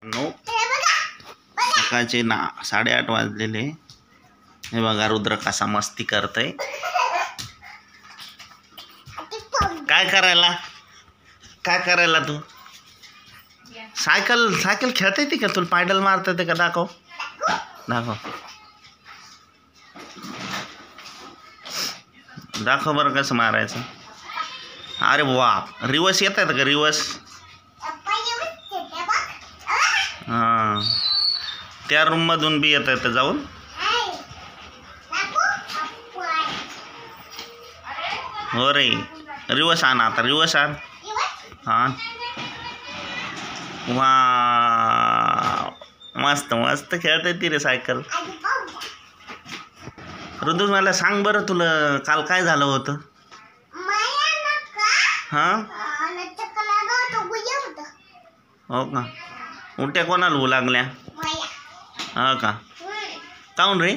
9 सकाळचे 8:30 वाजलेले. हे बघा रुद्र कसा मस्ती करतोय. काय करायला तू सायकल खेळता येते का तुला? पायडल मारता येते का? दाखव बरं कसं मारायचं. अरे बाप, रिवर्स येत आहेत का? रिवर्स हां, त्या रूम मधून बी येत आहेत जाऊन. हो रे, रिवर्स आण आता, रिवर्स आण. हां वा, मस्त मस्त खेळता येते रे सायकल. ऋतू मला सांग बरं, तुला काल काय झालं होतं? हां हो का? उलट्या कोणाला होऊ लागल्या? हा का? काऊन रे?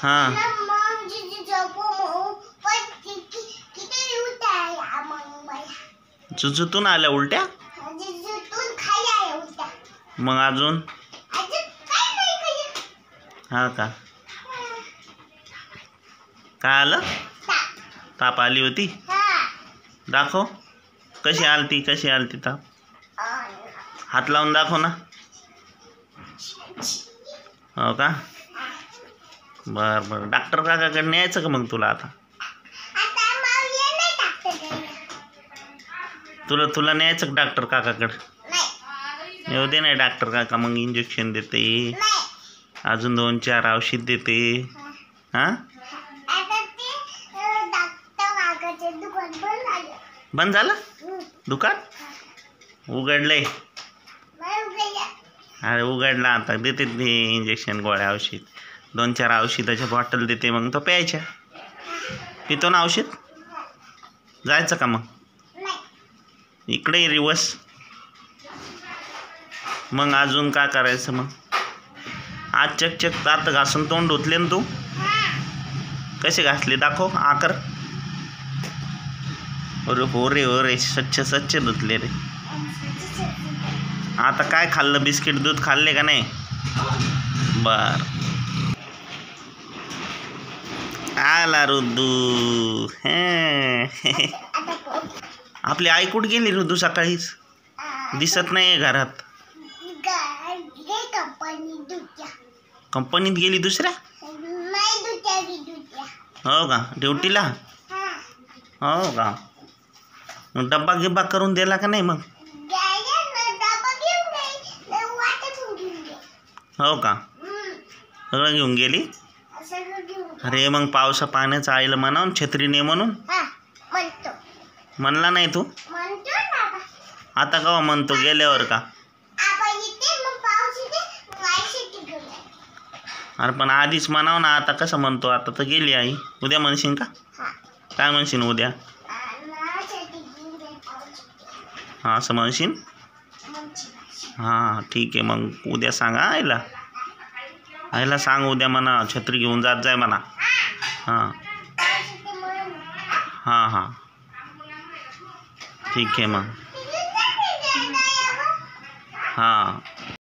हां झुझुतून आल्या उलट्या? मग अजून? हा का? काय आलं? ताप आली होती? दाखव कशी आलती ताप. हात लावून दाखव ना. हो का? बरं डॉक्टर काकाकडे न्यायचं का मग तुला? आता तुला न्यायचं का डॉक्टर काकाकडे? येऊ दे नाही डॉक्टर काका, मग इंजेक्शन देते, अजून 2-4 औषध देते. हां बंद झालं दुकान? उघडलंय? अरे उघडला आता. देते ते इंजेक्शन, गोळ्या, औषध, 2-4 औषधाच्या बॉटल देते, मग तो प्यायच्या. पितो ना औषध? जायचं का मग? इकडे रिवर्स. मग अजून काय करायचं मग? आज चकचक दात घासून तोंड धुतले ना तू? कसे घासले दाखव आकर. अरे हो रे स्वच्छ धुतले रे. आता काय खाल्लं? बिस्किट दूध खाल्ले का नाही? बर आला रुद्दू. आपली आई कुठे गेली रुद्दू? सकाळीच दिसत नाही घरात. कंपनीत गेली दुसऱ्या? हो का? ड्युटीला? हो का? मग डब्बा गिब्बा करून दिला का नाही मग? हो का? सगळं घेऊन गेली? अरे मग पावसा पाण्याचं आईला म्हणावून छत्री ने म्हणून. म्हणला नाही तू? आता का म्हणतो? गेल्यावर का? अरे पण आधीच म्हणाव ना. आता कसं म्हणतो? आता तर गेली आई. उद्या म्हणशील का? काय म्हणशील उद्या? हां असं म्हणशील? हां ठीक आहे, मग उद्या सांगा आईला सांग उद्या म्हणा छत्री घेऊन जाय म्हणा. हां हां ठीक आहे मग. हां